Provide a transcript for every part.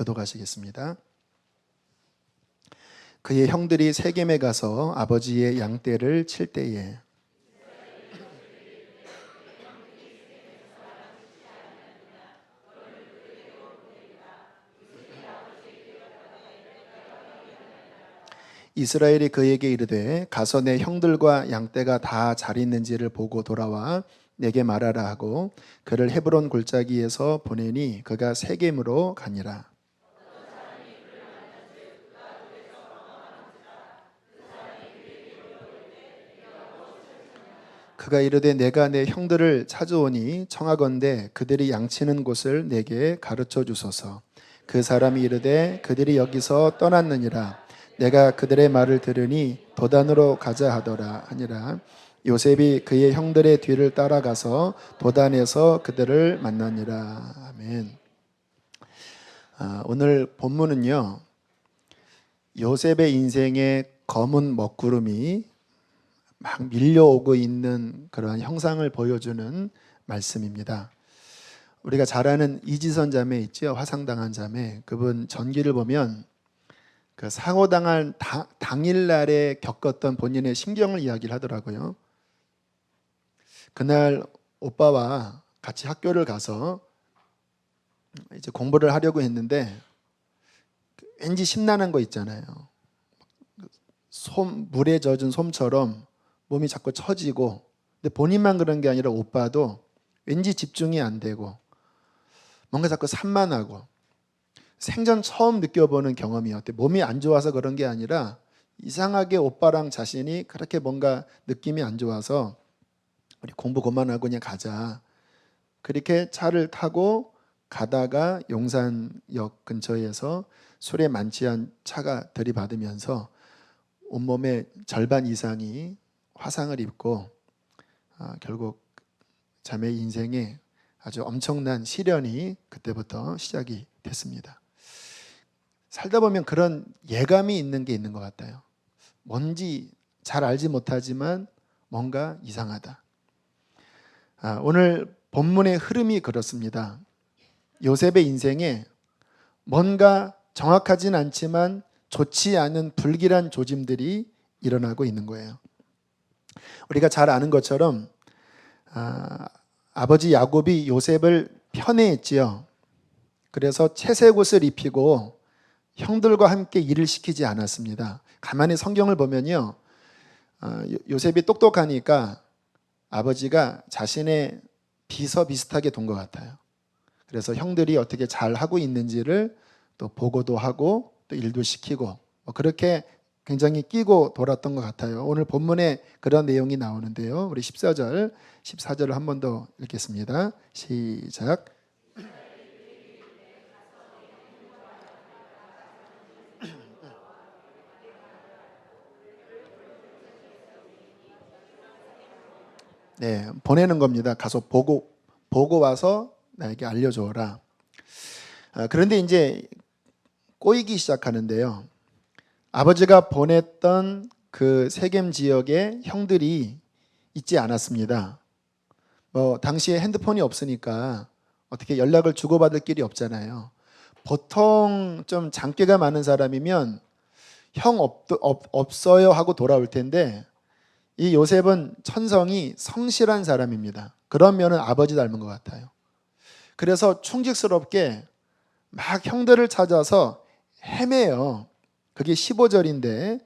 교독하시겠습니다. 그의 형들이 세겜에 가서 아버지의 양떼를 칠 때에 이스라엘이 그에게 이르되 가서 내 형들과 양떼가 다 잘 있는지를 보고 돌아와 내게 말하라 하고 그를 헤브론 골짜기에서 보내니 그가 세겜으로 가니라. 그가 이르되 내가 내 형들을 찾아오니 청하건대 그들이 양치는 곳을 내게 가르쳐 주소서. 그 사람이 이르되 그들이 여기서 떠났느니라. 내가 그들의 말을 들으니 도단으로 가자 하더라 하니라. 요셉이 그의 형들의 뒤를 따라가서 도단에서 그들을 만나니라. 아멘. 오늘 본문은요, 요셉의 인생에 검은 먹구름이 막 밀려오고 있는 그러한 형상을 보여주는 말씀입니다. 우리가 잘 아는 이지선 자매 있죠? 화상당한 자매. 그분 전기를 보면 그 사고당한 당일날에 겪었던 본인의 심경을 이야기를 하더라고요. 그날 오빠와 같이 학교를 가서 이제 공부를 하려고 했는데 왠지 심란한 거 있잖아요. 물에 젖은 솜처럼 몸이 자꾸 처지고, 근데 본인만 그런 게 아니라 오빠도 왠지 집중이 안 되고 뭔가 자꾸 산만하고, 생전 처음 느껴보는 경험이었대. 몸이 안 좋아서 그런 게 아니라 이상하게 오빠랑 자신이 그렇게 뭔가 느낌이 안 좋아서 우리 공부 그만하고 그냥 가자. 그렇게 차를 타고 가다가 용산역 근처에서 술에 만취한 차가 들이받으면서 온몸의 절반 이상이 화상을 입고 결국 자매 인생에 아주 엄청난 시련이 그때부터 시작이 됐습니다. 살다 보면 그런 예감이 있는 게 있는 것 같아요. 뭔지 잘 알지 못하지만 뭔가 이상하다. 오늘 본문의 흐름이 그렇습니다. 요셉의 인생에 뭔가 정확하진 않지만 좋지 않은 불길한 조짐들이 일어나고 있는 거예요. 우리가 잘 아는 것처럼 아버지 야곱이 요셉을 편애했지요. 그래서 채색 옷을 입히고 형들과 함께 일을 시키지 않았습니다. 가만히 성경을 보면요, 요셉이 똑똑하니까 아버지가 자신의 비서 비슷하게 둔 것 같아요. 그래서 형들이 어떻게 잘 하고 있는지를 또 보고도 하고 또 일도 시키고 그렇게 굉장히 끼고 돌았던 것 같아요. 오늘 본문에 그런 내용이 나오는데요. 우리 14절, 14절을 한 번 더 읽겠습니다. 시작. 네, 보내는 겁니다. 가서 보고 와서 나에게 알려줘라. 그런데 이제 꼬이기 시작하는데요. 아버지가 보냈던 그 세겜 지역에 형들이 있지 않았습니다. 당시에 핸드폰이 없으니까 어떻게 연락을 주고받을 길이 없잖아요. 보통 좀 장기가 많은 사람이면 형 없어요 하고 돌아올 텐데, 이 요셉은 천성이 성실한 사람입니다. 그런 면은 아버지 닮은 것 같아요. 그래서 충직스럽게 막 형들을 찾아서 헤매요. 그게 15절인데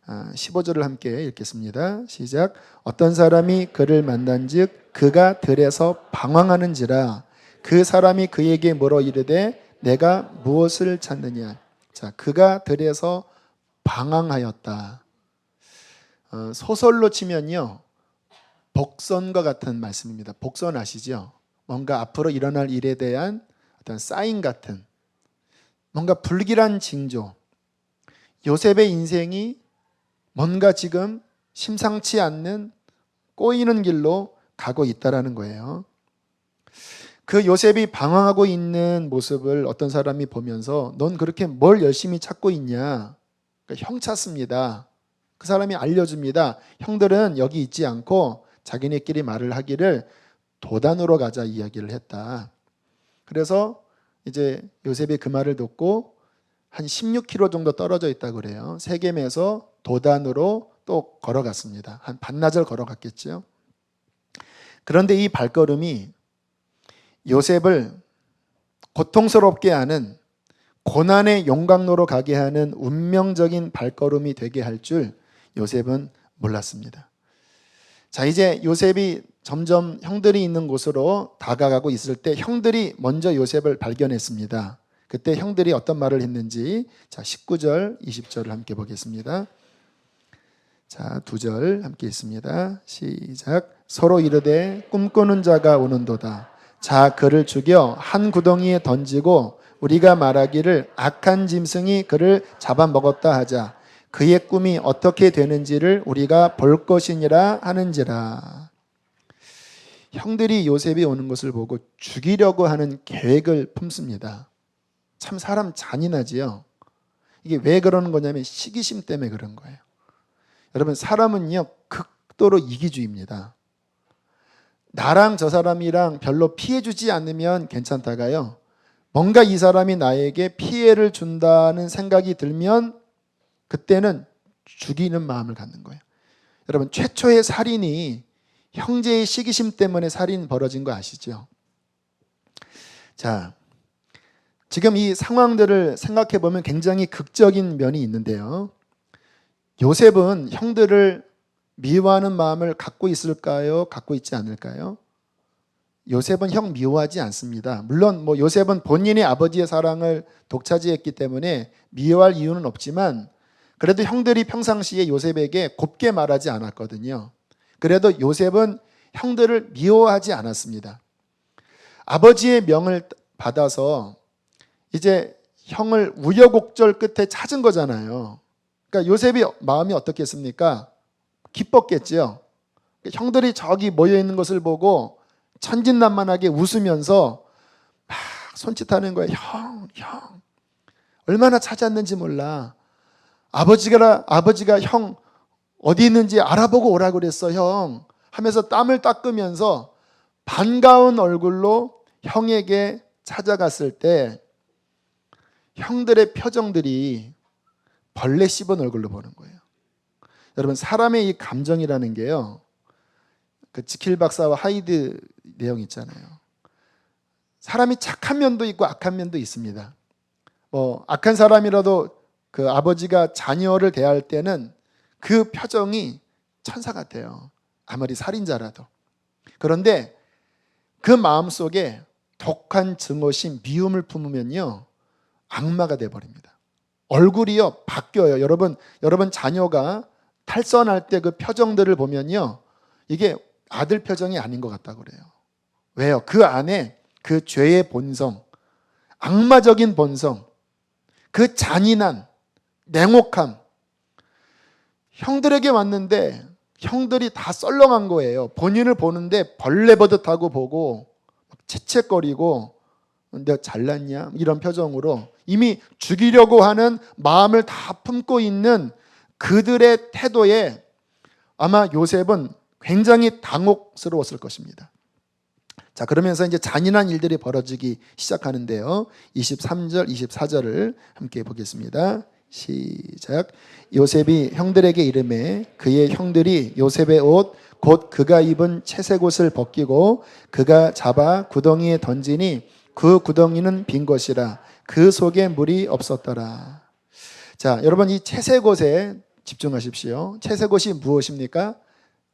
15절을 함께 읽겠습니다. 시작. 어떤 사람이 그를 만난즉 그가 들에서 방황하는지라. 그 사람이 그에게 물어 이르되 내가 무엇을 찾느냐. 자, 그가 들에서 방황하였다. 소설로 치면요, 복선과 같은 말씀입니다. 복선 아시죠? 뭔가 앞으로 일어날 일에 대한 어떤 사인 같은, 뭔가 불길한 징조. 요셉의 인생이 뭔가 지금 심상치 않는 꼬이는 길로 가고 있다라는 거예요. 그 요셉이 방황하고 있는 모습을 어떤 사람이 보면서 넌 그렇게 뭘 열심히 찾고 있냐? 그러니까 형 찾습니다. 그 사람이 알려줍니다. 형들은 여기 있지 않고 자기네끼리 말을 하기를 도단으로 가자 이야기를 했다. 그래서 이제 요셉이 그 말을 듣고 한 16km 정도 떨어져 있다고 그래요. 세겜에서 도단으로 또 걸어갔습니다. 한 반나절 걸어갔겠죠. 그런데 이 발걸음이 요셉을 고통스럽게 하는, 고난의 용광로로 가게 하는 운명적인 발걸음이 되게 할 줄 요셉은 몰랐습니다. 자, 이제 요셉이 점점 형들이 있는 곳으로 다가가고 있을 때 형들이 먼저 요셉을 발견했습니다. 그때 형들이 어떤 말을 했는지, 자, 19절, 20절을 함께 보겠습니다. 자, 2절 함께 있습니다. 시작. 서로 이르되 꿈꾸는 자가 오는도다. 자, 그를 죽여 한 구덩이에 던지고 우리가 말하기를 악한 짐승이 그를 잡아먹었다 하자. 그의 꿈이 어떻게 되는지를 우리가 볼 것이니라 하는지라. 형들이 요셉이 오는 것을 보고 죽이려고 하는 계획을 품습니다. 참 사람 잔인하지요. 이게 왜 그러는 거냐면 시기심 때문에 그런 거예요. 여러분, 사람은요 극도로 이기주의입니다. 나랑 저 사람이랑 별로 피해주지 않으면 괜찮다가요, 뭔가 이 사람이 나에게 피해를 준다는 생각이 들면 그때는 죽이는 마음을 갖는 거예요. 여러분, 최초의 살인이 형제의 시기심 때문에 살인 벌어진 거 아시죠? 자, 지금 이 상황들을 생각해 보면 굉장히 극적인 면이 있는데요. 요셉은 형들을 미워하는 마음을 갖고 있을까요? 갖고 있지 않을까요? 요셉은 형 미워하지 않습니다. 물론 요셉은 본인의 아버지의 사랑을 독차지했기 때문에 미워할 이유는 없지만, 그래도 형들이 평상시에 요셉에게 곱게 말하지 않았거든요. 그래도 요셉은 형들을 미워하지 않았습니다. 아버지의 명을 받아서 이제 형을 우여곡절 끝에 찾은 거잖아요. 그러니까 요셉이 마음이 어떻겠습니까? 기뻤겠지요. 형들이 저기 모여 있는 것을 보고 천진난만하게 웃으면서 막 손짓하는 거예요. 형, 얼마나 찾았는지 몰라. 아버지가 형 어디 있는지 알아보고 오라고 그랬어, 형. 하면서 땀을 닦으면서 반가운 얼굴로 형에게 찾아갔을 때 형들의 표정들이 벌레 씹은 얼굴로 보는 거예요. 여러분, 사람의 이 감정이라는 게요, 그 지킬 박사와 하이드 내용 있잖아요. 사람이 착한 면도 있고 악한 면도 있습니다. 악한 사람이라도 그 아버지가 자녀를 대할 때는 그 표정이 천사 같아요. 아무리 살인자라도. 그런데 그 마음속에 독한 증오심, 미움을 품으면요 악마가 돼버립니다. 얼굴이요 바뀌어요. 여러분 자녀가 탈선할 때 그 표정들을 보면요, 이게 아들 표정이 아닌 것 같다고 그래요. 왜요? 그 안에 그 죄의 본성, 악마적인 본성, 그 잔인한 냉혹함, 형들에게 왔는데 형들이 다 썰렁한 거예요. 본인을 보는데 벌레 보듯하고 보고 채채거리고 내가 잘났냐? 이런 표정으로 이미 죽이려고 하는 마음을 다 품고 있는 그들의 태도에 아마 요셉은 굉장히 당혹스러웠을 것입니다. 자, 그러면서 이제 잔인한 일들이 벌어지기 시작하는데요. 23절, 24절을 함께 보겠습니다. 시작. 요셉이 형들에게 이르매 그의 형들이 요셉의 옷 곧 그가 입은 채색 옷을 벗기고 그가 잡아 구덩이에 던지니 그 구덩이는 빈 것이라 그 속에 물이 없었더라. 자, 여러분 이 채색 옷에 집중하십시오. 채색 옷이 무엇입니까?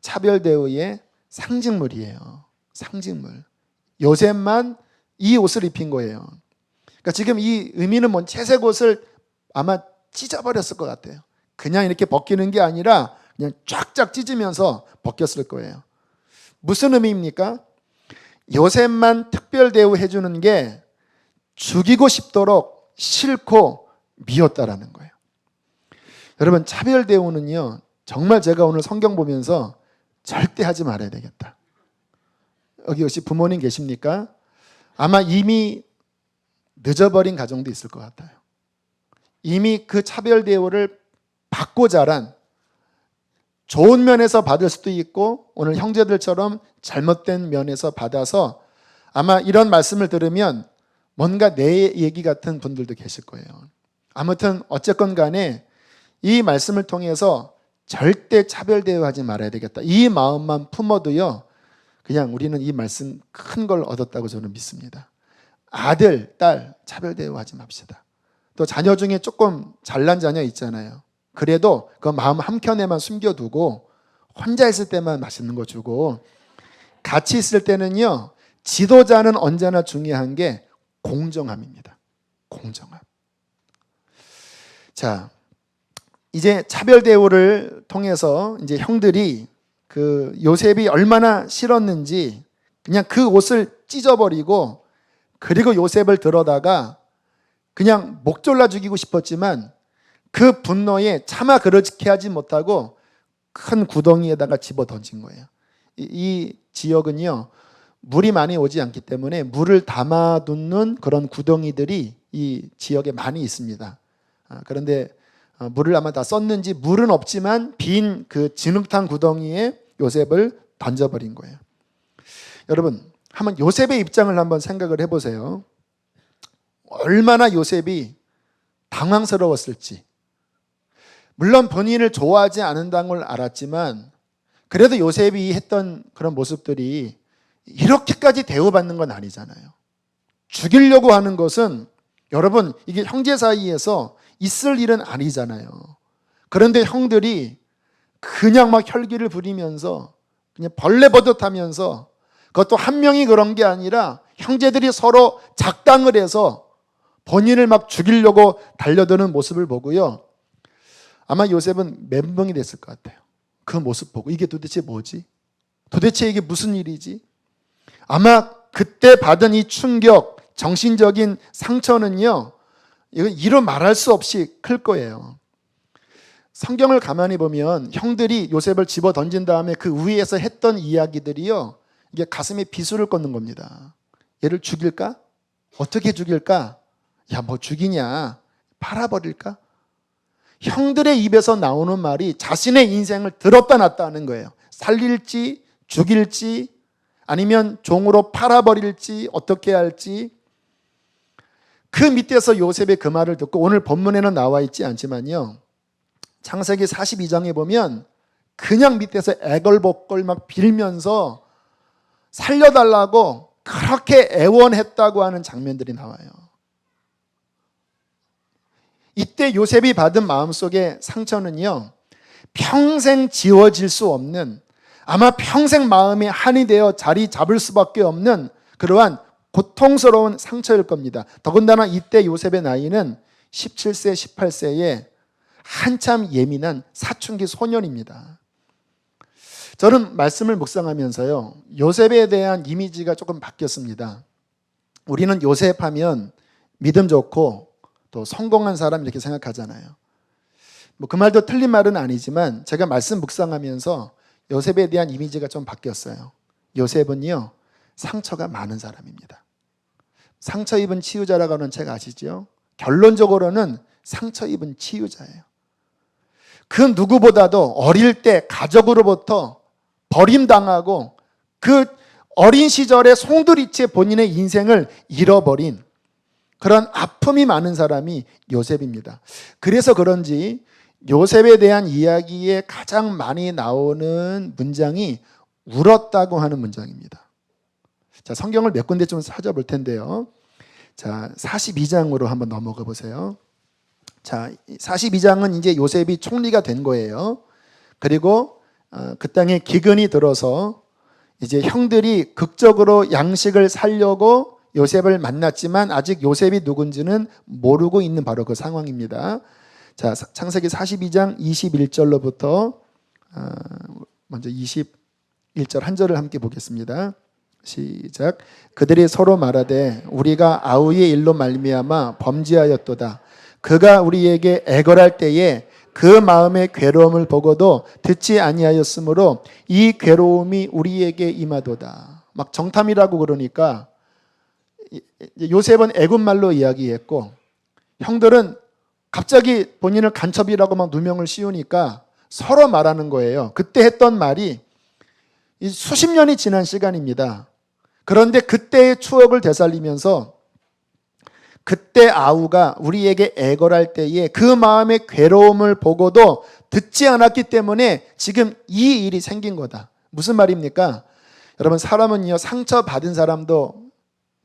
차별 대우의 상징물이에요. 상징물. 요셉만 이 옷을 입힌 거예요. 그러니까 지금 이 의미는 채색 옷을 아마 찢어버렸을 것 같아요. 그냥 이렇게 벗기는 게 아니라 그냥 쫙쫙 찢으면서 벗겼을 거예요. 무슨 의미입니까? 요셉만 특별 대우해 주는 게 죽이고 싶도록 싫고 미웠다라는 거예요. 여러분, 차별 대우는요, 정말 제가 오늘 성경 보면서 절대 하지 말아야 되겠다. 여기 혹시 부모님 계십니까? 아마 이미 늦어버린 가정도 있을 것 같아요. 이미 그 차별 대우를 받고 자란, 좋은 면에서 받을 수도 있고 오늘 형제들처럼 잘못된 면에서 받아서 아마 이런 말씀을 들으면 뭔가 내 얘기 같은 분들도 계실 거예요. 아무튼 어쨌건 간에 이 말씀을 통해서 절대 차별 대우하지 말아야 되겠다. 이 마음만 품어도요, 그냥 우리는 이 말씀 큰 걸 얻었다고 저는 믿습니다. 아들, 딸 차별 대우하지 맙시다. 또 자녀 중에 조금 잘난 자녀 있잖아요. 그래도 그 마음 한켠에만 숨겨두고 혼자 있을 때만 맛있는 거 주고, 같이 있을 때는요, 지도자는 언제나 중요한 게 공정함입니다. 공정함. 자, 이제 차별 대우를 통해서 이제 형들이 그 요셉이 얼마나 싫었는지 그냥 그 옷을 찢어버리고, 그리고 요셉을 들어다가 그냥 목 졸라 죽이고 싶었지만 그 분노에 차마 그렇게 하지 못하고 큰 구덩이에다가 집어 던진 거예요. 이 지역은요, 물이 많이 오지 않기 때문에 물을 담아두는 그런 구덩이들이 이 지역에 많이 있습니다. 그런데 물을 아마 다 썼는지 물은 없지만 빈 그 진흙탕 구덩이에 요셉을 던져버린 거예요. 여러분, 한번 요셉의 입장을 한번 생각을 해보세요. 얼마나 요셉이 당황스러웠을지. 물론 본인을 좋아하지 않는다는 걸 알았지만 그래도 요셉이 했던 그런 모습들이 이렇게까지 대우받는 건 아니잖아요. 죽이려고 하는 것은, 여러분, 이게 형제 사이에서 있을 일은 아니잖아요. 그런데 형들이 그냥 막 혈기를 부리면서 그냥 벌레 버릇하면서, 그것도 한 명이 그런 게 아니라 형제들이 서로 작당을 해서 본인을 막 죽이려고 달려드는 모습을 보고요, 아마 요셉은 멘붕이 됐을 것 같아요. 그 모습 보고 이게 도대체 뭐지? 도대체 이게 무슨 일이지? 아마 그때 받은 이 충격, 정신적인 상처는요, 이루 말할 수 없이 클 거예요. 성경을 가만히 보면 형들이 요셉을 집어 던진 다음에 그 위에서 했던 이야기들이요, 이게 가슴에 비수를 꽂는 겁니다. 얘를 죽일까? 어떻게 죽일까? 야, 뭐 죽이냐? 팔아버릴까? 형들의 입에서 나오는 말이 자신의 인생을 들었다 놨다 하는 거예요. 살릴지, 죽일지, 아니면 종으로 팔아버릴지, 어떻게 할지. 그 밑에서 요셉의 그 말을 듣고, 오늘 본문에는 나와 있지 않지만요, 창세기 42장에 보면 그냥 밑에서 애걸복걸 막 빌면서 살려달라고 그렇게 애원했다고 하는 장면들이 나와요. 이때 요셉이 받은 마음속의 상처는요, 평생 지워질 수 없는, 아마 평생 마음에 한이 되어 자리 잡을 수밖에 없는 그러한 고통스러운 상처일 겁니다. 더군다나 이때 요셉의 나이는 17세, 18세에 한참 예민한 사춘기 소년입니다. 저는 말씀을 묵상하면서요, 요셉에 대한 이미지가 조금 바뀌었습니다. 우리는 요셉 하면 믿음 좋고 또 성공한 사람 이렇게 생각하잖아요. 뭐 그 말도 틀린 말은 아니지만 제가 말씀 묵상하면서 요셉에 대한 이미지가 좀 바뀌었어요. 요셉은요, 상처가 많은 사람입니다. 상처 입은 치유자라고 하는 책 아시죠? 결론적으로는 상처 입은 치유자예요. 그 누구보다도 어릴 때 가족으로부터 버림당하고 그 어린 시절에 송두리째 본인의 인생을 잃어버린 그런 아픔이 많은 사람이 요셉입니다. 그래서 그런지 요셉에 대한 이야기에 가장 많이 나오는 문장이 울었다고 하는 문장입니다. 자, 성경을 몇 군데 좀 찾아볼 텐데요. 자, 42장으로 한번 넘어가 보세요. 자, 42장은 이제 요셉이 총리가 된 거예요. 그리고 그 땅에 기근이 들어서 이제 형들이 극적으로 양식을 살려고 요셉을 만났지만 아직 요셉이 누군지는 모르고 있는 바로 그 상황입니다. 자, 창세기 42장 21절로부터 먼저 21절 한 절을 함께 보겠습니다. 시작. 그들이 서로 말하되 우리가 아우의 일로 말미암아 범죄하였도다. 그가 우리에게 애걸할 때에 그 마음의 괴로움을 보고도 듣지 아니하였으므로 이 괴로움이 우리에게 임하도다. 막 정탐이라고 그러니까 요셉은 애굽말로 이야기했고 형들은 갑자기 본인을 간첩이라고 막 누명을 씌우니까 서로 말하는 거예요. 그때 했던 말이 수십 년이 지난 시간입니다. 그런데 그때의 추억을 되살리면서 그때 아우가 우리에게 애걸할 때에 그 마음의 괴로움을 보고도 듣지 않았기 때문에 지금 이 일이 생긴 거다. 무슨 말입니까? 여러분, 사람은요, 상처받은 사람도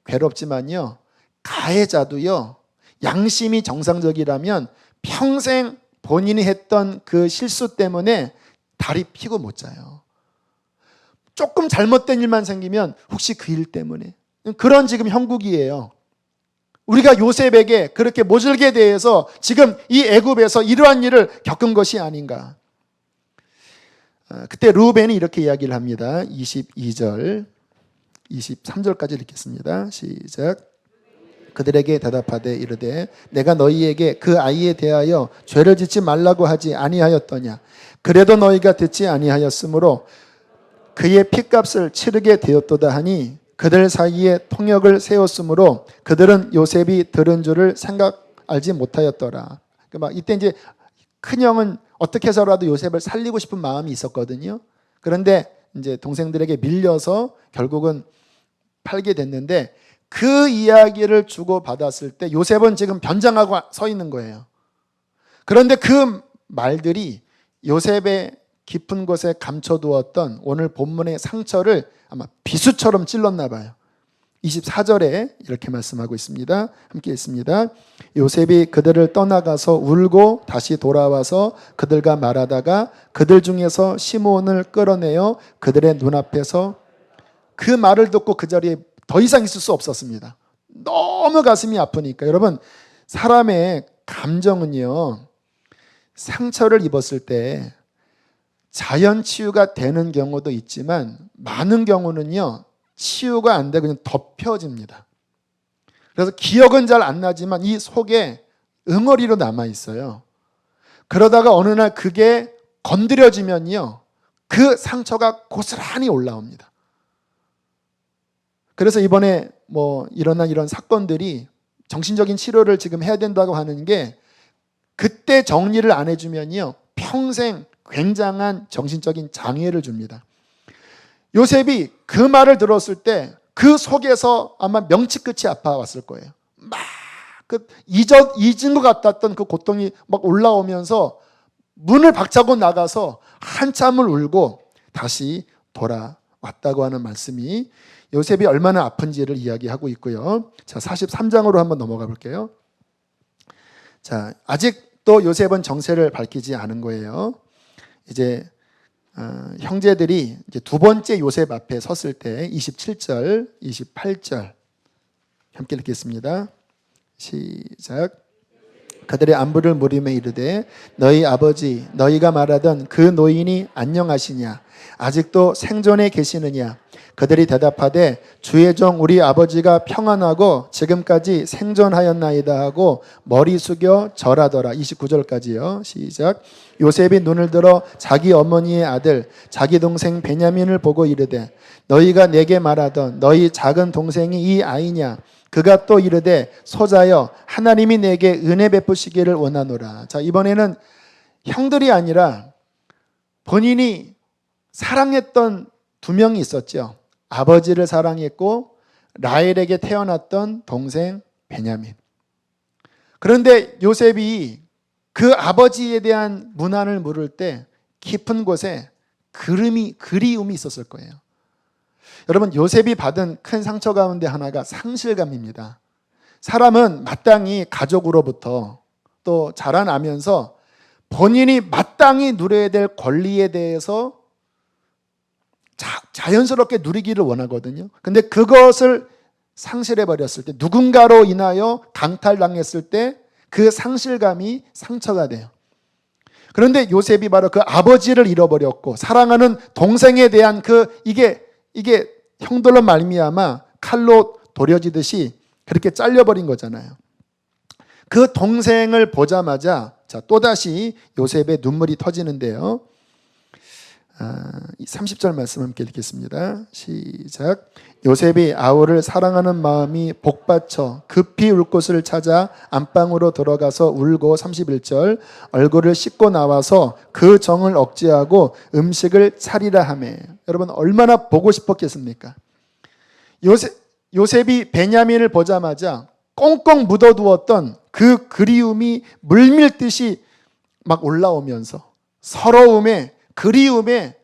괴롭지만요, 가해자도요, 양심이 정상적이라면 평생 본인이 했던 그 실수 때문에 다리 피고 못 자요. 조금 잘못된 일만 생기면 혹시 그 일 때문에. 그런 지금 형국이에요. 우리가 요셉에게 그렇게 모질게 대해서 지금 이 애굽에서 이러한 일을 겪은 것이 아닌가. 그때 루벤이 이렇게 이야기를 합니다. 22절, 23절까지 읽겠습니다. 시작. 그들에게 대답하되 이르되 내가 너희에게 그 아이에 대하여 죄를 짓지 말라고 하지 아니하였더냐. 그래도 너희가 듣지 아니하였으므로 그의 핏값을 치르게 되었도다 하니 그들 사이에 통역을 세웠으므로 그들은 요셉이 들은 줄을 알지 못하였더라. 이때 이제 큰형은 어떻게 해서라도 요셉을 살리고 싶은 마음이 있었거든요. 그런데 이제 동생들에게 밀려서 결국은 팔게 됐는데, 그 이야기를 주고받았을 때 요셉은 지금 변장하고 서 있는 거예요. 그런데 그 말들이 요셉의 깊은 곳에 감춰두었던 오늘 본문의 상처를 아마 비수처럼 찔렀나 봐요. 24절에 이렇게 말씀하고 있습니다. 함께 읽습니다. 요셉이 그들을 떠나가서 울고 다시 돌아와서 그들과 말하다가 그들 중에서 시므온을 끌어내어 그들의 눈앞에서, 그 말을 듣고 그 자리에 더 이상 있을 수 없었습니다. 너무 가슴이 아프니까. 여러분, 사람의 감정은요, 상처를 입었을 때 자연 치유가 되는 경우도 있지만 많은 경우는요, 치유가 안 되고 그냥 덮여집니다. 그래서 기억은 잘 안 나지만 이 속에 응어리로 남아 있어요. 그러다가 어느 날 그게 건드려지면요, 그 상처가 고스란히 올라옵니다. 그래서 이번에 일어난 이런 사건들이 정신적인 치료를 지금 해야 된다고 하는 게, 그때 정리를 안 해주면요, 평생 굉장한 정신적인 장애를 줍니다. 요셉이 그 말을 들었을 때 그 속에서 아마 명치 끝이 아파왔을 거예요. 막 잊은 것 같았던 그 고통이 막 올라오면서 문을 박차고 나가서 한참을 울고 다시 돌아왔다고 하는 말씀이 요셉이 얼마나 아픈지를 이야기하고 있고요. 자, 43장으로 한번 넘어가 볼게요. 자, 아직도 요셉은 정체를 밝히지 않은 거예요. 이제 형제들이 이제 두 번째 요셉 앞에 섰을 때 27절, 28절 함께 읽겠습니다. 시작. 그들의 안부를 물으며 이르되 너희 아버지 너희가 말하던 그 노인이 안녕하시냐? 아직도 생존해 계시느냐? 그들이 대답하되 주의 종 우리 아버지가 평안하고 지금까지 생존하였나이다 하고 머리 숙여 절하더라. 29절까지요. 시작. 요셉이 눈을 들어 자기 어머니의 아들 자기 동생 베냐민을 보고 이르되 너희가 내게 말하던 너희 작은 동생이 이 아이냐? 그가 또 이르되 소자여 하나님이 내게 은혜 베푸시기를 원하노라. 자, 이번에는 형들이 아니라 본인이 사랑했던 두 명이 있었죠. 아버지를 사랑했고 라헬에게 태어났던 동생 베냐민. 그런데 요셉이 그 아버지에 대한 문안을 물을 때 깊은 곳에 그리움이 있었을 거예요. 여러분, 요셉이 받은 큰 상처 가운데 하나가 상실감입니다. 사람은 마땅히 가족으로부터 또 자라나면서 본인이 마땅히 누려야 될 권리에 대해서 자연스럽게 누리기를 원하거든요. 근데 그것을 상실해버렸을 때, 누군가로 인하여 강탈당했을 때 그 상실감이 상처가 돼요. 그런데 요셉이 바로 그 아버지를 잃어버렸고 사랑하는 동생에 대한 이게 형들로 말미암아 칼로 도려지듯이 그렇게 잘려버린 거잖아요. 그 동생을 보자마자 또다시 요셉의 눈물이 터지는데요. 30절 말씀 함께 읽겠습니다. 시작. 요셉이 아우를 사랑하는 마음이 복받쳐 급히 울 곳을 찾아 안방으로 들어가서 울고 31절 얼굴을 씻고 나와서 그 정을 억제하고 음식을 차리라 하매. 여러분, 얼마나 보고 싶었겠습니까? 요셉이 베냐민을 보자마자 꽁꽁 묻어두었던 그 그리움이 물밀듯이 막 올라오면서 서러움에, 그리움에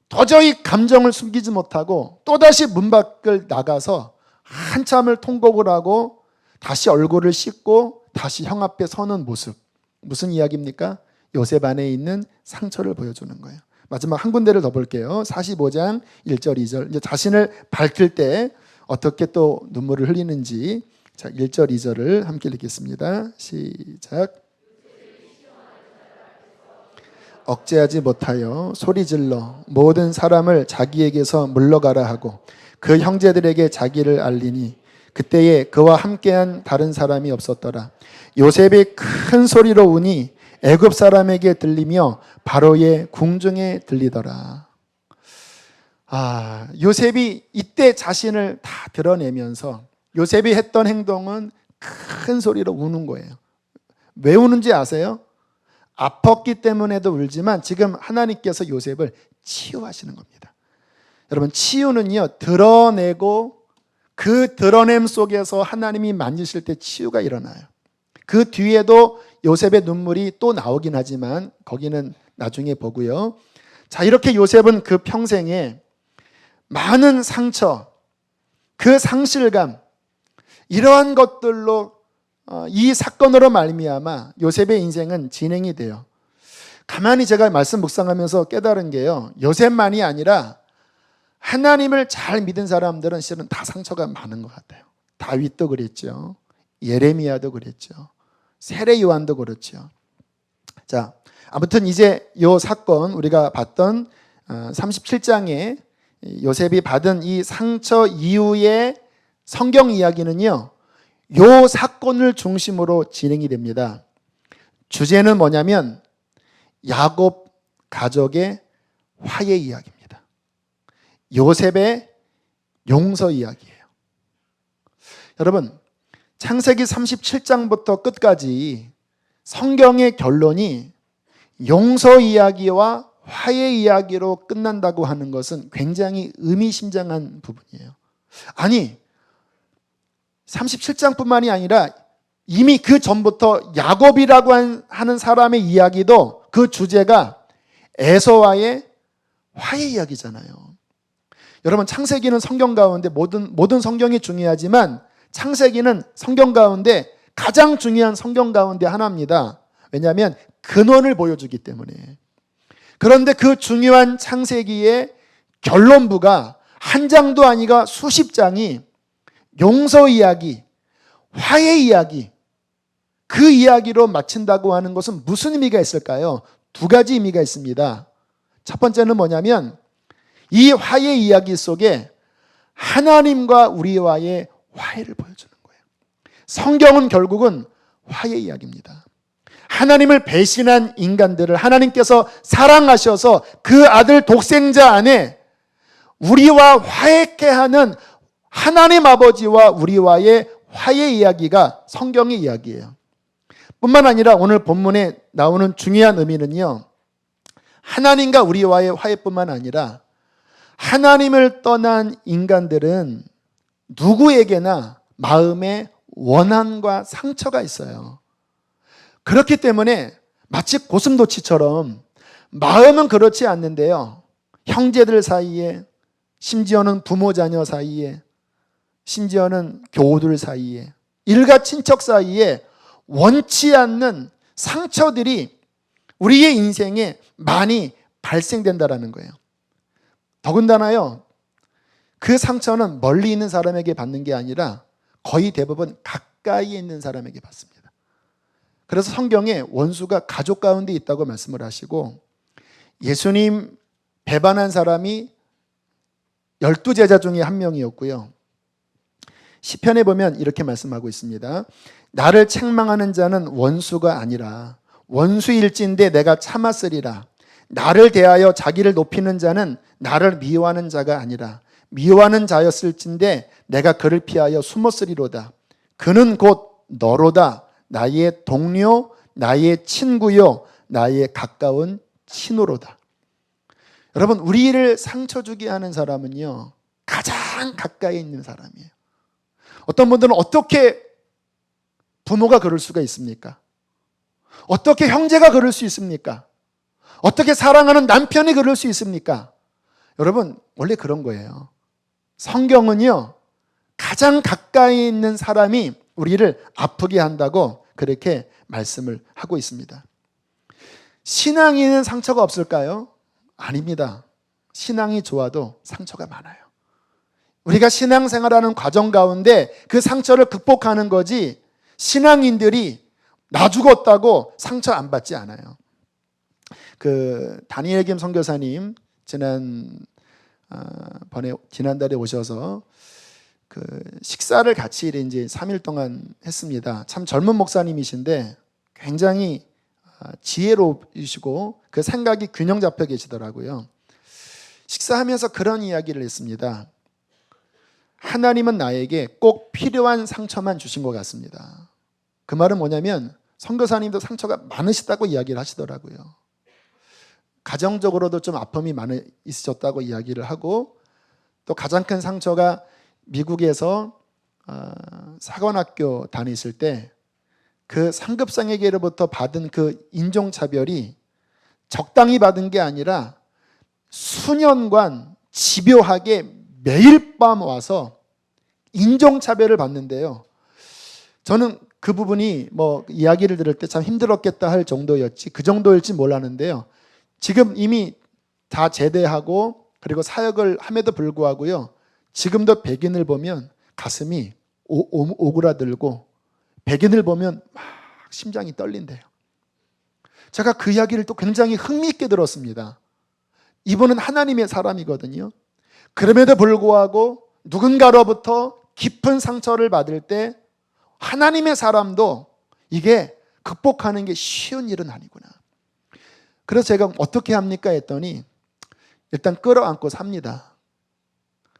도저히 감정을 숨기지 못하고 또다시 문 밖을 나가서 한참을 통곡을 하고 다시 얼굴을 씻고 다시 형 앞에 서는 모습. 무슨 이야기입니까? 요셉 안에 있는 상처를 보여주는 거예요. 마지막 한 군데를 더 볼게요. 45장 1절 2절. 이제 자신을 밝힐 때 어떻게 또 눈물을 흘리는지. 자, 1절 2절을 함께 읽겠습니다. 시작. 억제하지 못하여 소리질러 모든 사람을 자기에게서 물러가라 하고 그 형제들에게 자기를 알리니 그때에 그와 함께한 다른 사람이 없었더라. 요셉이 큰 소리로 우니 애굽 사람에게 들리며 바로의 궁중에 들리더라. 요셉이 이때 자신을 다 드러내면서 요셉이 했던 행동은 큰 소리로 우는 거예요. 왜 우는지 아세요? 아팠기 때문에도 울지만 지금 하나님께서 요셉을 치유하시는 겁니다. 여러분, 치유는요, 드러내고 그 드러냄 속에서 하나님이 만지실 때 치유가 일어나요. 그 뒤에도 요셉의 눈물이 또 나오긴 하지만 거기는 나중에 보고요. 자, 이렇게 요셉은 그 평생에 많은 상처, 그 상실감, 이러한 것들로 이 사건으로 말미암아 요셉의 인생은 진행이 돼요. 가만히 제가 말씀 묵상하면서 깨달은 게요, 요셉만이 아니라 하나님을 잘 믿은 사람들은 실은 다 상처가 많은 것 같아요. 다윗도 그랬죠. 예레미야도 그랬죠. 세례 요한도 그렇죠. 자, 아무튼 이제 이 사건 우리가 봤던 37장에 요셉이 받은 이 상처 이후의 성경 이야기는요, 요 사건을 중심으로 진행이 됩니다. 주제는 뭐냐면 야곱 가족의 화해 이야기입니다. 요셉의 용서 이야기예요. 여러분, 창세기 37장부터 끝까지 성경의 결론이 용서 이야기와 화해 이야기로 끝난다고 하는 것은 굉장히 의미심장한 부분이에요. 아니, 37장뿐만이 아니라 이미 그 전부터 야곱이라고 하는 사람의 이야기도 그 주제가 에서와의 화해 이야기잖아요. 여러분, 창세기는 성경 가운데 모든 성경이 중요하지만 창세기는 성경 가운데 가장 중요한 성경 가운데 하나입니다. 왜냐하면 근원을 보여주기 때문에. 그런데 그 중요한 창세기의 결론부가 한 장도 아니가 수십 장이 용서 이야기, 화해 이야기, 그 이야기로 마친다고 하는 것은 무슨 의미가 있을까요? 두 가지 의미가 있습니다. 첫 번째는 뭐냐면 이 화해 이야기 속에 하나님과 우리와의 화해를 보여주는 거예요. 성경은 결국은 화해 이야기입니다. 하나님을 배신한 인간들을 하나님께서 사랑하셔서 그 아들 독생자 안에 우리와 화해케 하는 하나님 아버지와 우리와의 화해 이야기가 성경의 이야기예요. 뿐만 아니라 오늘 본문에 나오는 중요한 의미는요, 하나님과 우리와의 화해뿐만 아니라 하나님을 떠난 인간들은 누구에게나 마음에 원한과 상처가 있어요. 그렇기 때문에 마치 고슴도치처럼 마음은 그렇지 않는데요, 형제들 사이에, 심지어는 부모 자녀 사이에, 심지어는 교우들 사이에, 일가 친척 사이에 원치 않는 상처들이 우리의 인생에 많이 발생된다라는 거예요. 더군다나요, 그 상처는 멀리 있는 사람에게 받는 게 아니라 거의 대부분 가까이 있는 사람에게 받습니다. 그래서 성경에 원수가 가족 가운데 있다고 말씀을 하시고, 예수님 배반한 사람이 12제자 중에 한 명이었고요. 시편에 보면 이렇게 말씀하고 있습니다. 나를 책망하는 자는 원수가 아니라 원수일진데 내가 참았으리라. 나를 대하여 자기를 높이는 자는 나를 미워하는 자가 아니라 미워하는 자였을진데 내가 그를 피하여 숨었으리로다. 그는 곧 너로다. 나의 동료, 나의 친구요, 나의 가까운 친우로다. 여러분, 우리를 상처 주게 하는 사람은요, 가장 가까이 있는 사람이에요. 어떤 분들은 어떻게 부모가 그럴 수가 있습니까? 어떻게 형제가 그럴 수 있습니까? 어떻게 사랑하는 남편이 그럴 수 있습니까? 여러분, 원래 그런 거예요. 성경은요, 가장 가까이 있는 사람이 우리를 아프게 한다고 그렇게 말씀을 하고 있습니다. 신앙인은 상처가 없을까요? 아닙니다. 신앙이 좋아도 상처가 많아요. 우리가 신앙생활하는 과정 가운데 그 상처를 극복하는 거지, 신앙인들이 나 죽었다고 상처 안 받지 않아요. 다니엘 김 선교사님 지난달에 오셔서 식사를 같이 이제 3일 동안 했습니다. 참 젊은 목사님이신데 굉장히 지혜로우시고 그 생각이 균형 잡혀 계시더라고요. 식사하면서 그런 이야기를 했습니다. 하나님은 나에게 꼭 필요한 상처만 주신 것 같습니다. 그 말은 뭐냐면 선교사님도 상처가 많으시다고 이야기를 하시더라고요. 가정적으로도 좀 아픔이 있으셨다고 이야기를 하고, 또 가장 큰 상처가 미국에서 사관학교 다니실 때 그 상급상에게로부터 받은 그 인종차별이 적당히 받은 게 아니라 수년간 집요하게 매일 밤 와서 인종차별을 받는데요. 저는 그 부분이 이야기를 들을 때 참 힘들었겠다 할 정도였지, 그 정도일지 몰랐는데요. 지금 이미 다 제대하고 그리고 사역을 함에도 불구하고요, 지금도 백인을 보면 가슴이 오그라들고 백인을 보면 막 심장이 떨린대요. 제가 그 이야기를 또 굉장히 흥미있게 들었습니다. 이분은 하나님의 사람이거든요. 그럼에도 불구하고 누군가로부터 깊은 상처를 받을 때 하나님의 사람도 이게 극복하는 게 쉬운 일은 아니구나. 그래서 제가 어떻게 합니까 했더니 일단 끌어안고 삽니다.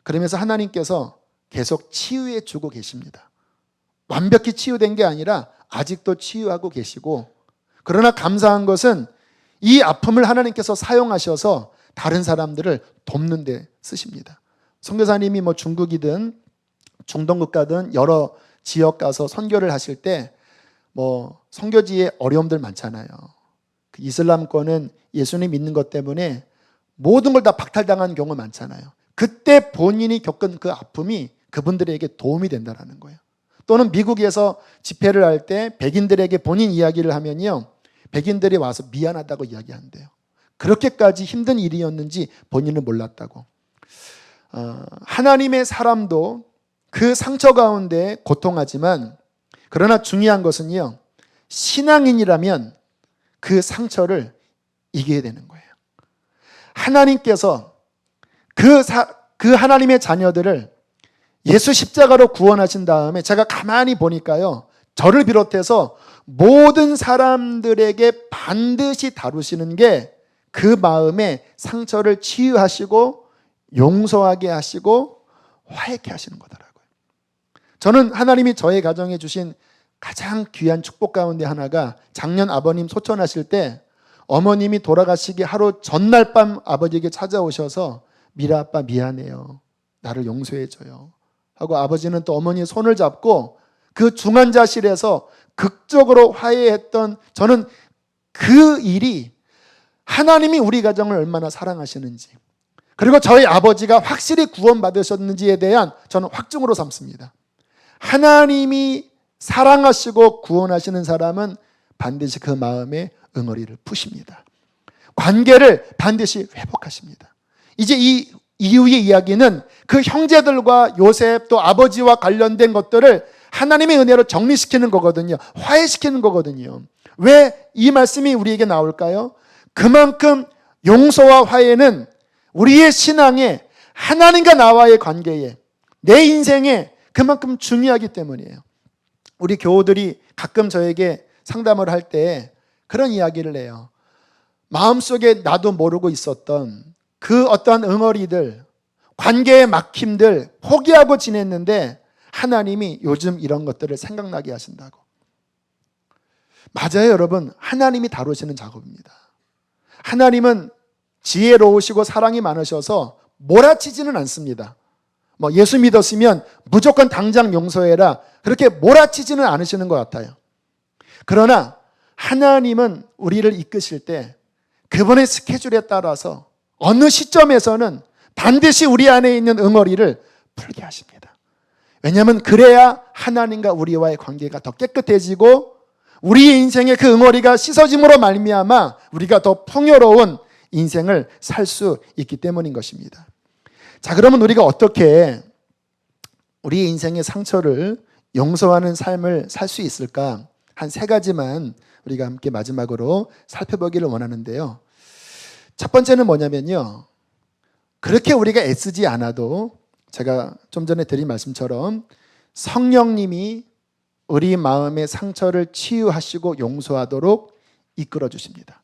그러면서 하나님께서 계속 치유해 주고 계십니다. 완벽히 치유된 게 아니라 아직도 치유하고 계시고, 그러나 감사한 것은 이 아픔을 하나님께서 사용하셔서 다른 사람들을 돕는 데 쓰십니다. 선교사님이 중국이든 중동국 가든 여러 지역 가서 선교를 하실 때 선교지에 어려움들 많잖아요. 이슬람권은 예수님 믿는 것 때문에 모든 걸 다 박탈당한 경우 많잖아요. 그때 본인이 겪은 그 아픔이 그분들에게 도움이 된다는 거예요. 또는 미국에서 집회를 할 때 백인들에게 본인 이야기를 하면요, 백인들이 와서 미안하다고 이야기한대요. 그렇게까지 힘든 일이었는지 본인은 몰랐다고. 하나님의 사람도 그 상처 가운데 고통하지만, 그러나 중요한 것은요, 신앙인이라면 그 상처를 이겨야 되는 거예요. 하나님께서 그 하나님의 자녀들을 예수 십자가로 구원하신 다음에 제가 가만히 보니까요, 저를 비롯해서 모든 사람들에게 반드시 다루시는 게 그 마음의 상처를 치유하시고 용서하게 하시고 화해케 하시는 거더라고요. 저는 하나님이 저의 가정에 주신 가장 귀한 축복 가운데 하나가, 작년 아버님 소천하실 때 어머님이 돌아가시기 하루 전날 밤 아버지에게 찾아오셔서 미라 아빠 미안해요, 나를 용서해줘요 하고, 아버지는 또 어머니의 손을 잡고 그 중환자실에서 극적으로 화해했던, 저는 그 일이 하나님이 우리 가정을 얼마나 사랑하시는지, 그리고 저희 아버지가 확실히 구원받으셨는지에 대한 저는 확증으로 삼습니다. 하나님이 사랑하시고 구원하시는 사람은 반드시 그 마음에 응어리를 푸십니다. 관계를 반드시 회복하십니다. 이제 이 이후의 이야기는 그 형제들과 요셉 또 아버지와 관련된 것들을 하나님의 은혜로 정리시키는 거거든요. 화해시키는 거거든요. 왜 이 말씀이 우리에게 나올까요? 그만큼 용서와 화해는 우리의 신앙에, 하나님과 나와의 관계에, 내 인생에 그만큼 중요하기 때문이에요. 우리 교우들이 가끔 저에게 상담을 할 때 그런 이야기를 해요. 마음속에 나도 모르고 있었던 그 어떠한 응어리들, 관계의 막힘들 포기하고 지냈는데 하나님이 요즘 이런 것들을 생각나게 하신다고. 맞아요, 여러분. 하나님이 다루시는 작업입니다. 하나님은 지혜로우시고 사랑이 많으셔서 몰아치지는 않습니다. 예수 믿었으면 무조건 당장 용서해라, 그렇게 몰아치지는 않으시는 것 같아요. 그러나 하나님은 우리를 이끄실 때 그분의 스케줄에 따라서 어느 시점에서는 반드시 우리 안에 있는 응어리를 풀게 하십니다. 왜냐하면 그래야 하나님과 우리와의 관계가 더 깨끗해지고 우리의 인생의 그 응어리가 씻어짐으로 말미암아 우리가 더 풍요로운 인생을 살 수 있기 때문인 것입니다. 자, 그러면 우리가 어떻게 우리의 인생의 상처를 용서하는 삶을 살 수 있을까? 한 3가지만 우리가 함께 마지막으로 살펴보기를 원하는데요. 첫 번째는 뭐냐면요, 그렇게 우리가 애쓰지 않아도 제가 좀 전에 드린 말씀처럼 성령님이 우리 마음의 상처를 치유하시고 용서하도록 이끌어 주십니다.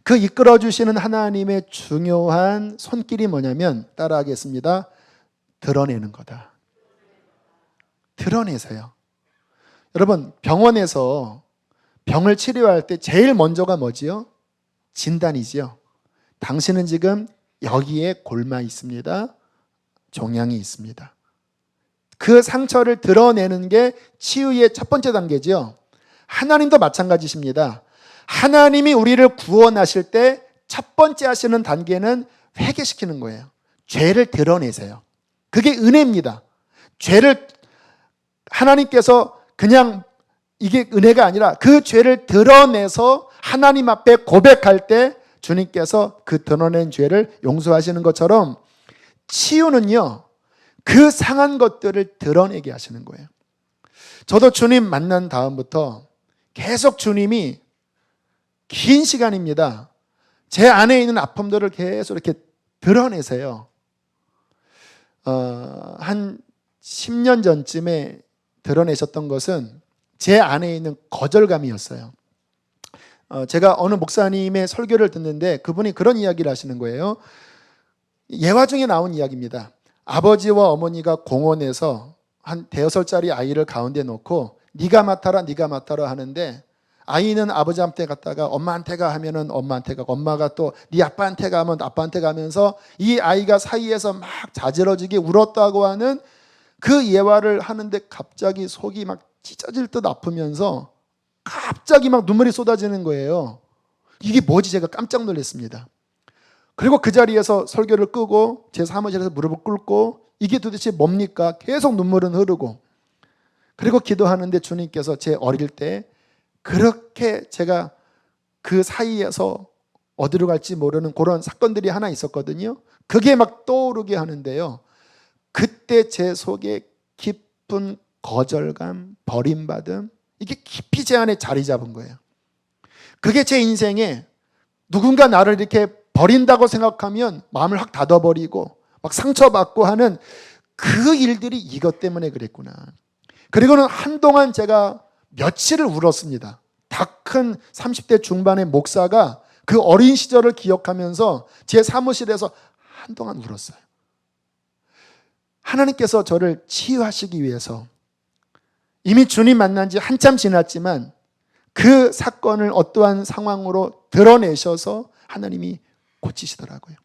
그 이끌어 주시는 하나님의 중요한 손길이 뭐냐면, 따라하겠습니다. 드러내는 거다. 드러내세요. 여러분, 병원에서 병을 치료할 때 제일 먼저가 뭐지요? 진단이지요. 당신은 지금 여기에 골마 있습니다. 종양이 있습니다. 그 상처를 드러내는 게 치유의 첫 번째 단계죠. 하나님도 마찬가지십니다. 하나님이 우리를 구원하실 때 첫 번째 하시는 단계는 회개시키는 거예요. 죄를 드러내세요. 그게 은혜입니다. 죄를 하나님께서 그냥 이게 은혜가 아니라 그 죄를 드러내서 하나님 앞에 고백할 때 주님께서 그 드러낸 죄를 용서하시는 것처럼 치유는요, 그 상한 것들을 드러내게 하시는 거예요. 저도 주님 만난 다음부터 계속 주님이 긴 시간입니다. 제 안에 있는 아픔들을 계속 이렇게 드러내세요. 한 10년 전쯤에 드러내셨던 것은 제 안에 있는 거절감이었어요. 제가 어느 목사님의 설교를 듣는데 그분이 그런 이야기를 하시는 거예요. 예화 중에 나온 이야기입니다. 아버지와 어머니가 공원에서 한 5살짜리 아이를 가운데 놓고 네가 맡아라 네가 맡아라 하는데, 아이는 아버지한테 갔다가 엄마한테 가 하면은 엄마한테 가고, 엄마가 또 네 아빠한테 가면 아빠한테 가면서 이 아이가 사이에서 막 자지러지게 울었다고 하는 그 예화를 하는데 갑자기 속이 막 찢어질 듯 아프면서 갑자기 막 눈물이 쏟아지는 거예요. 이게 뭐지? 제가 깜짝 놀랐습니다. 그리고 그 자리에서 설교를 끄고 제 사무실에서 무릎을 꿇고 이게 도대체 뭡니까? 계속 눈물은 흐르고, 그리고 기도하는데 주님께서 제 어릴 때 그렇게 제가 그 사이에서 어디로 갈지 모르는 그런 사건들이 하나 있었거든요. 그게 막 떠오르게 하는데요. 그때 제 속에 깊은 거절감, 버림받음, 이게 깊이 제 안에 자리 잡은 거예요. 그게 제 인생에 누군가 나를 이렇게 버린다고 생각하면 마음을 확 닫아버리고 막 상처받고 하는 그 일들이 이것 때문에 그랬구나. 그리고는 한동안 제가 며칠을 울었습니다. 다 큰 30대 중반의 목사가 그 어린 시절을 기억하면서 제 사무실에서 한동안 울었어요. 하나님께서 저를 치유하시기 위해서 이미 주님 만난 지 한참 지났지만 그 사건을 어떠한 상황으로 드러내셔서 하나님이 고치시더라고요.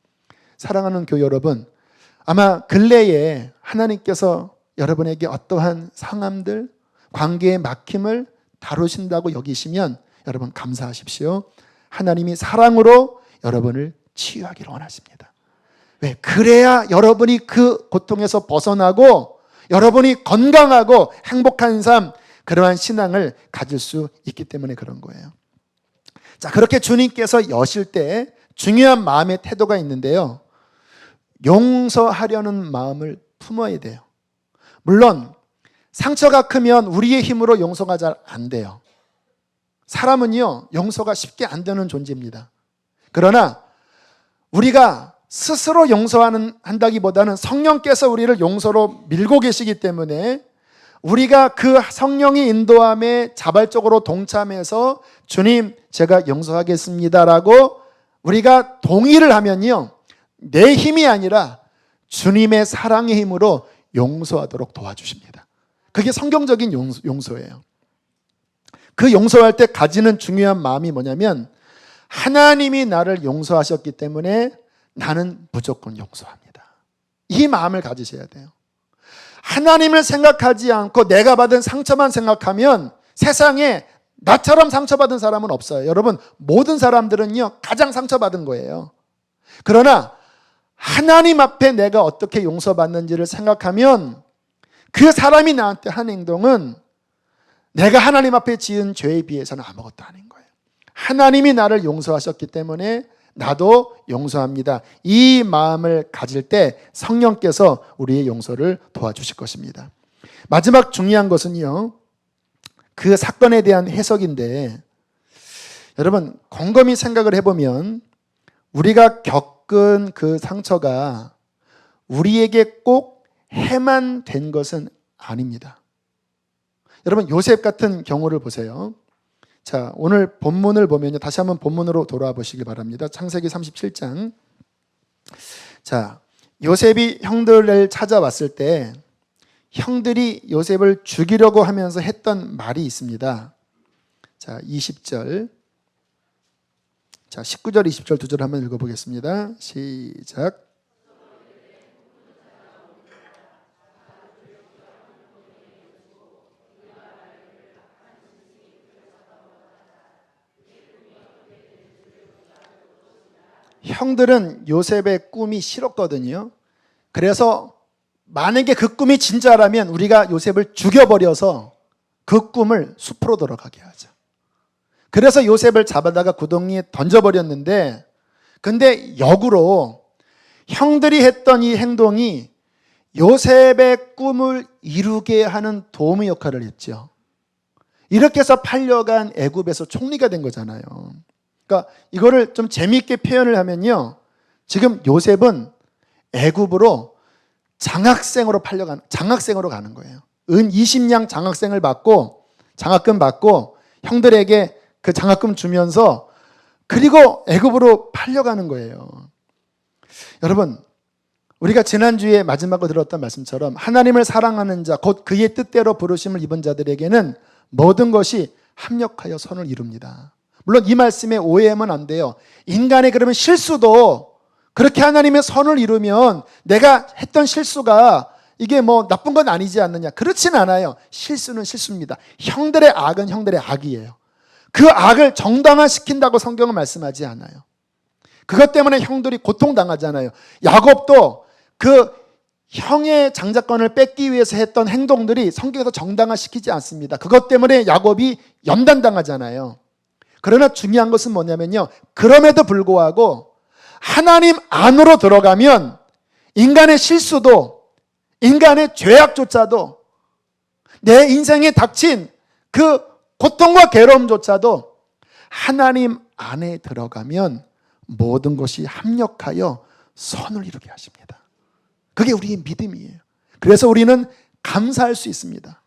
사랑하는 교회 여러분, 아마 근래에 하나님께서 여러분에게 어떠한 상함들, 관계의 막힘을 다루신다고 여기시면 여러분 감사하십시오. 하나님이 사랑으로 여러분을 치유하기를 원하십니다. 왜? 그래야 여러분이 그 고통에서 벗어나고 여러분이 건강하고 행복한 삶, 그러한 신앙을 가질 수 있기 때문에 그런 거예요. 자, 그렇게 주님께서 여실 때 중요한 마음의 태도가 있는데요. 용서하려는 마음을 품어야 돼요. 물론 상처가 크면 우리의 힘으로 용서가 잘 안 돼요. 사람은요, 용서가 쉽게 안 되는 존재입니다. 그러나 우리가 스스로 한다기보다는 성령께서 우리를 용서로 밀고 계시기 때문에 우리가 그 성령의 인도함에 자발적으로 동참해서 주님, 제가 용서하겠습니다라고 우리가 동의를 하면요, 내 힘이 아니라 주님의 사랑의 힘으로 용서하도록 도와주십니다. 그게 성경적인 용서예요. 그 용서할 때 가지는 중요한 마음이 뭐냐면, 하나님이 나를 용서하셨기 때문에 나는 무조건 용서합니다. 이 마음을 가지셔야 돼요. 하나님을 생각하지 않고 내가 받은 상처만 생각하면 세상에 나처럼 상처받은 사람은 없어요. 여러분, 모든 사람들은요, 가장 상처받은 거예요. 그러나 하나님 앞에 내가 어떻게 용서받는지를 생각하면 그 사람이 나한테 한 행동은 내가 하나님 앞에 지은 죄에 비해서는 아무것도 아닌 거예요. 하나님이 나를 용서하셨기 때문에 나도 용서합니다. 이 마음을 가질 때 성령께서 우리의 용서를 도와주실 것입니다. 마지막 중요한 것은요, 그 사건에 대한 해석인데, 여러분 곰곰이 생각을 해보면 우리가 겪은 그 상처가 우리에게 꼭 해만 된 것은 아닙니다. 여러분 요셉 같은 경우를 보세요. 자, 오늘 본문을 보면요, 다시 한번 본문으로 돌아와 보시기 바랍니다. 창세기 37장. 자, 요셉이 형들을 찾아왔을 때 형들이 요셉을 죽이려고 하면서 했던 말이 있습니다. 자, 20절. 자, 19절, 20절 두 절 한번 읽어보겠습니다. 시작. 형들은 요셉의 꿈이 싫었거든요. 그래서 만약에 그 꿈이 진짜라면 우리가 요셉을 죽여버려서 그 꿈을 숲으로 돌아가게 하자. 그래서 요셉을 잡아다가 구덩이에 던져버렸는데, 근데 역으로 형들이 했던 이 행동이 요셉의 꿈을 이루게 하는 도움의 역할을 했죠. 이렇게 해서 팔려간 애굽에서 총리가 된 거잖아요. 그러니까 이거를 좀 재미있게 표현을 하면요, 지금 요셉은 애굽으로 장학생으로 가는 거예요. 은 20냥 장학생을 받고, 장학금 받고 형들에게 그 장학금 주면서, 그리고 애굽으로 팔려가는 거예요. 여러분, 우리가 지난주에 마지막으로 들었던 말씀처럼 하나님을 사랑하는 자, 곧 그의 뜻대로 부르심을 입은 자들에게는 모든 것이 합력하여 선을 이룹니다. 물론 이 말씀에 오해하면 안 돼요. 인간의 그러면 실수도 그렇게 하나님의 선을 이루면 내가 했던 실수가 이게 뭐 나쁜 건 아니지 않느냐, 그렇진 않아요. 실수는 실수입니다. 형들의 악은 형들의 악이에요. 그 악을 정당화시킨다고 성경은 말씀하지 않아요. 그것 때문에 형들이 고통당하잖아요. 야곱도 그 형의 장자권을 뺏기 위해서 했던 행동들이 성경에서 정당화시키지 않습니다. 그것 때문에 야곱이 연단당하잖아요. 그러나 중요한 것은 뭐냐면요, 그럼에도 불구하고 하나님 안으로 들어가면 인간의 실수도, 인간의 죄악조차도, 내 인생에 닥친 그 고통과 괴로움조차도 하나님 안에 들어가면 모든 것이 합력하여 선을 이루게 하십니다. 그게 우리의 믿음이에요. 그래서 우리는 감사할 수 있습니다.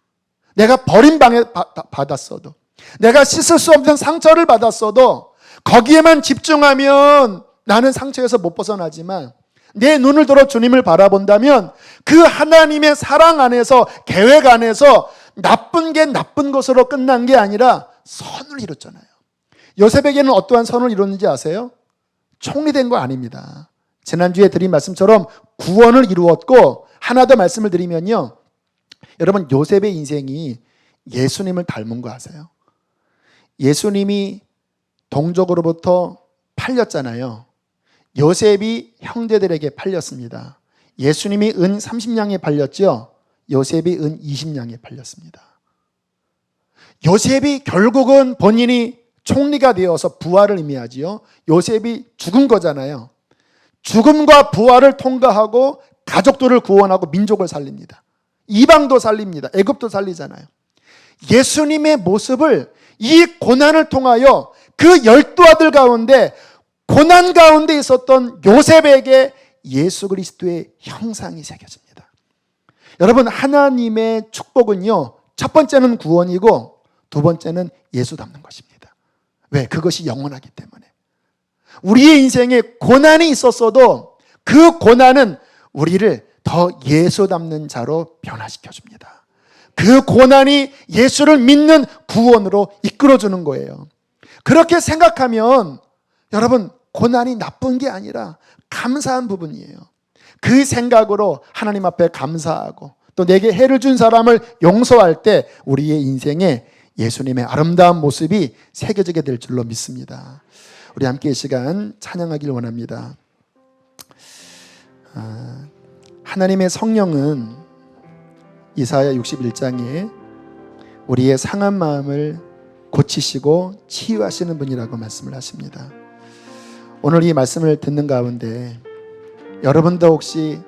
내가 버림당해 받았어도, 내가 씻을 수 없는 상처를 받았어도 거기에만 집중하면 나는 상처에서 못 벗어나지만, 내 눈을 들어 주님을 바라본다면 그 하나님의 사랑 안에서, 계획 안에서 나쁜 게 나쁜 것으로 끝난 게 아니라 선을 이뤘잖아요. 요셉에게는 어떠한 선을 이뤘는지 아세요? 총리 된 거 아닙니다. 지난주에 드린 말씀처럼 구원을 이루었고, 하나 더 말씀을 드리면요, 여러분 요셉의 인생이 예수님을 닮은 거 아세요? 예수님이 동족으로부터 팔렸잖아요. 요셉이 형제들에게 팔렸습니다. 예수님이 은 30냥에 팔렸죠. 요셉이 은 20냥에 팔렸습니다. 요셉이 결국은 본인이 총리가 되어서 부활을 의미하지요. 요셉이 죽은 거잖아요. 죽음과 부활을 통과하고 가족들을 구원하고 민족을 살립니다. 이방도 살립니다. 애굽도 살리잖아요. 예수님의 모습을 이 고난을 통하여 그 12아들 가운데 고난 가운데 있었던 요셉에게 예수 그리스도의 형상이 새겨집니다. 여러분, 하나님의 축복은요, 첫 번째는 구원이고 두 번째는 예수 닮는 것입니다. 왜? 그것이 영원하기 때문에. 우리의 인생에 고난이 있었어도 그 고난은 우리를 더 예수 닮는 자로 변화시켜줍니다. 그 고난이 예수를 믿는 구원으로 이끌어주는 거예요. 그렇게 생각하면 여러분, 고난이 나쁜 게 아니라 감사한 부분이에요. 그 생각으로 하나님 앞에 감사하고 또 내게 해를 준 사람을 용서할 때 우리의 인생에 예수님의 아름다운 모습이 새겨지게 될 줄로 믿습니다. 우리 함께 이 시간 찬양하길 원합니다. 하나님의 성령은 이사야 61장에 우리의 상한 마음을 고치시고 치유하시는 분이라고 말씀을 하십니다. 오늘 이 말씀을 듣는 가운데 여러분도 혹시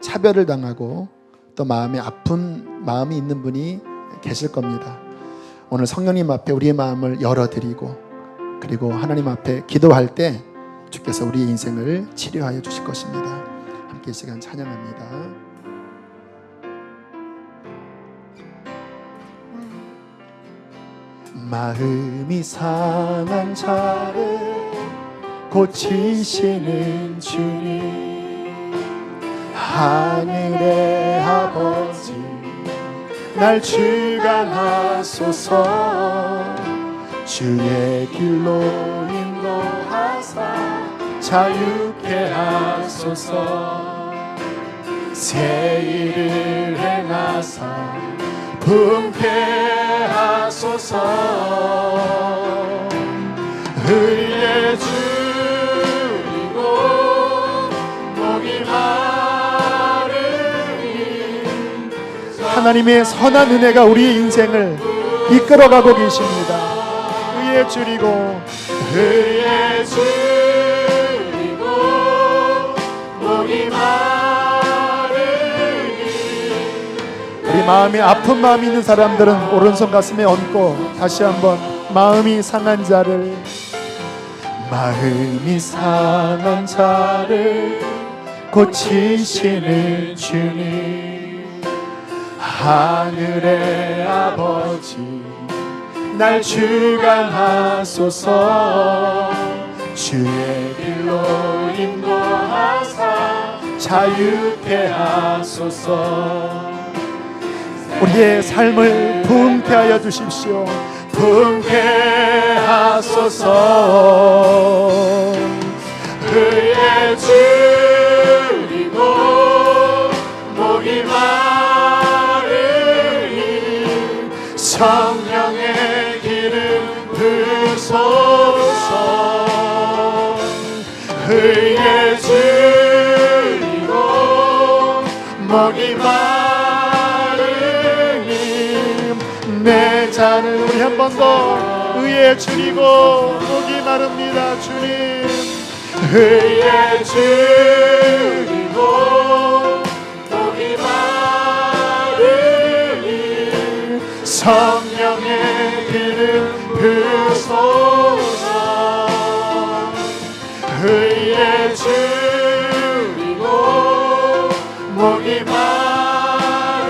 차별을 당하고 또 마음에 아픈 마음이 있는 분이 계실 겁니다. 오늘 성령님 앞에 우리의 마음을 열어드리고 그리고 하나님 앞에 기도할 때 주께서 우리의 인생을 치료하여 주실 것입니다. 함께 이 시간 찬양합니다. 마음이 상한 자를 고치시는 주님, 하늘의 아버지 날 주관하소서. 주의 길로 인도하사 자유케 하소서. 새 일을 행하사 품게 하소서. 의에 줄이고 목이 마르니 하나님의 선한 은혜가 우리의 인생을 이끌어가고 계십니다. 의에 줄이고 목이 마르니 우리 마음에 아픈 마음이 있는 사람들은 오른손 가슴에 얹고 다시 한번 마음이 상한 자를 고치시는 주님, 하늘의 아버지 날 주관하소서. 주의 길로 인도하사 자유케 하소서. 우리의 삶을 부흥케 하여 주십시오. 부흥케 하소서. 의에 줄이고 목이 마르니 성령의 기름 부으소서. 의에 줄이고 목이 마르니 내 잔을 우리 한 번 더 의에 줄이고 목이 마릅니다. 주님 의에 줄이고 목이 마르니 성령의 기름 부으소서. 의에 줄이고 목이 마르니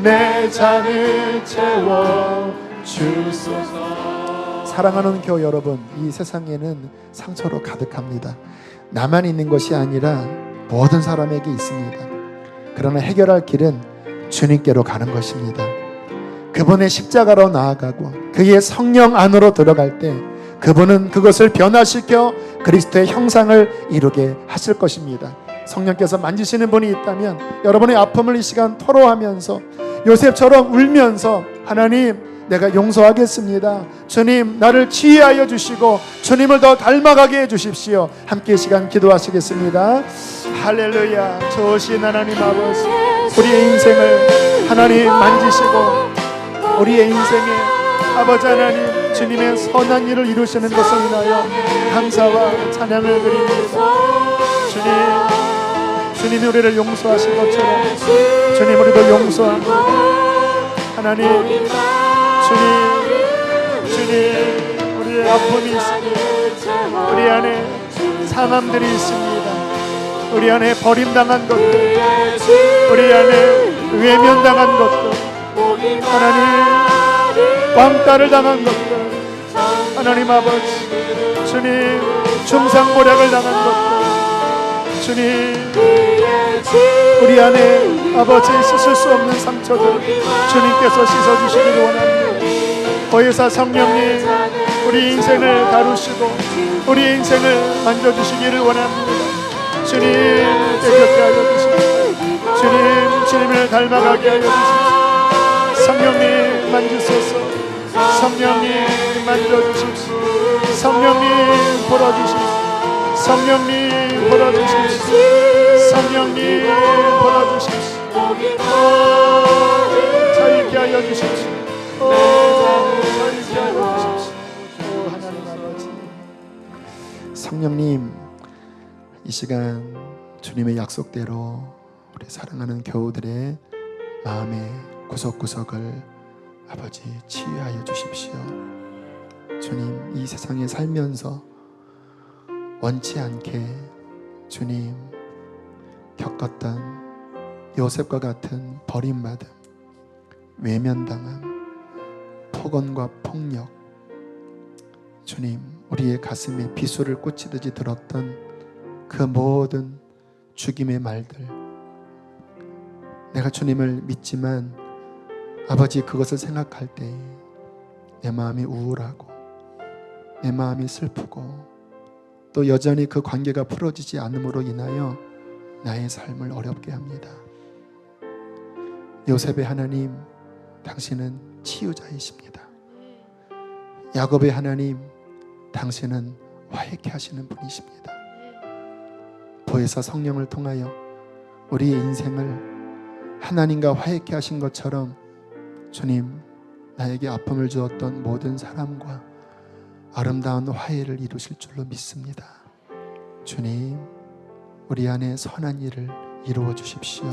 내 잔을 채워 주소서. 사랑하는 교회 여러분, 이 세상에는 상처로 가득합니다. 나만 있는 것이 아니라 모든 사람에게 있습니다. 그러나 해결할 길은 주님께로 가는 것입니다. 그분의 십자가로 나아가고 그의 성령 안으로 들어갈 때 그분은 그것을 변화시켜 그리스도의 형상을 이루게 하실 것입니다. 성령께서 만지시는 분이 있다면 여러분의 아픔을 이 시간 토로하면서 요셉처럼 울면서 하나님 내가 용서하겠습니다. 주님 나를 치유하여 주시고 주님을 더 닮아가게 해주십시오. 함께 이 시간 기도하시겠습니다. 할렐루야. 좋으신 하나님 아버지, 우리의 인생을 하나님 만지시고 우리의 인생에 아버지 하나님 주님의 선한 일을 이루시는 것을 인하여 감사와 찬양을 드립니다. 주님이 우리를 용서하신 것처럼 주님 우리도 용서합니다. 하나님 주님 우리의 아픔이 있습니다. 우리 안에 상함들이 있습니다. 우리 안에 버림당한 것들, 우리 안에 외면당한 것들, 하나님 왕따를 당한 것들, 하나님 아버지 주님 중상모략을 당한 것들, 주님 우리 안에 아버지 씻을 수 없는 상처들 주님께서 씻어주시기를 원합니다. 보혜사 성령님 우리 인생을 다루시고 우리 인생을 만져주시기를 원합니다. 주님 대적하여 주십시오. 주님을 닮아가게 하여 주십시오. 성령님 만지소서. 성령님 만져주십시오. 성령님 불어주십시오. 성령님 불어주십시오. 성령님 불어주십시오. 자유케 하여 주십시오. 자유케 하여 주십시오. 하나님 아버지, 성령님, 이 시간 주님의 약속대로 우리 사랑하는 교우들의 마음의 구석구석을 아버지 치유하여 주십시오. 주님, 이 세상에 살면서 원치 않게 주님 겪었던 요셉과 같은 버림받음, 외면당함, 폭언과 폭력, 주님, 우리의 가슴에 비수를 꽂히듯이 들었던 그 모든 죽임의 말들, 내가 주님을 믿지만 아버지 그것을 생각할 때 내 마음이 우울하고 내 마음이 슬프고 또 여전히 그 관계가 풀어지지 않음으로 인하여 나의 삶을 어렵게 합니다. 요셉의 하나님, 당신은 치유자이십니다. 야곱의 하나님, 당신은 화해케 하시는 분이십니다. 보혜사 성령을 통하여 우리의 인생을 하나님과 화해케 하신 것처럼 주님, 나에게 아픔을 주었던 모든 사람과 아름다운 화해를 이루실 줄로 믿습니다. 주님, 우리 안에 선한 일을 이루어 주십시오.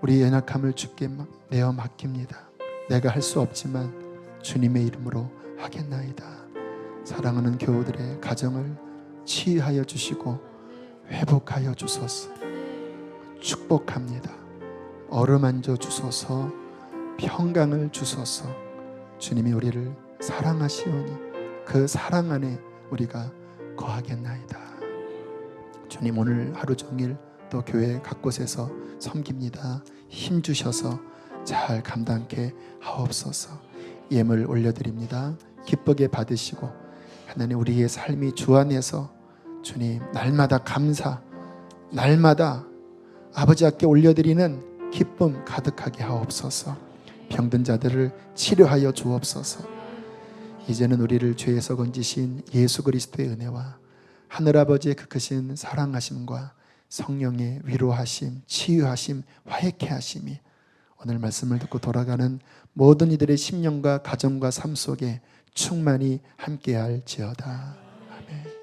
우리 연약함을 주께 내어 맡깁니다. 내가 할 수 없지만 주님의 이름으로 하겠나이다. 사랑하는 교우들의 가정을 치유하여 주시고 회복하여 주소서. 축복합니다. 어루만져 주소서. 평강을 주소서. 주님이 우리를 사랑하시오니 그 사랑 안에 우리가 거하겠나이다. 주님, 오늘 하루 종일 또 교회 각 곳에서 섬깁니다. 힘 주셔서 잘 감당케 하옵소서. 예물 올려드립니다. 기쁘게 받으시고 하나님, 우리의 삶이 주 안에서 주님 날마다 감사, 날마다 아버지 앞에 올려드리는 기쁨 가득하게 하옵소서. 병든 자들을 치료하여 주옵소서. 이제는 우리를 죄에서 건지신 예수 그리스도의 은혜와 하늘아버지의 그 크신 사랑하심과 성령의 위로하심, 치유하심, 화해케 하심이 오늘 말씀을 듣고 돌아가는 모든 이들의 심령과 가정과 삶 속에 충만히 함께할지어다. 아멘.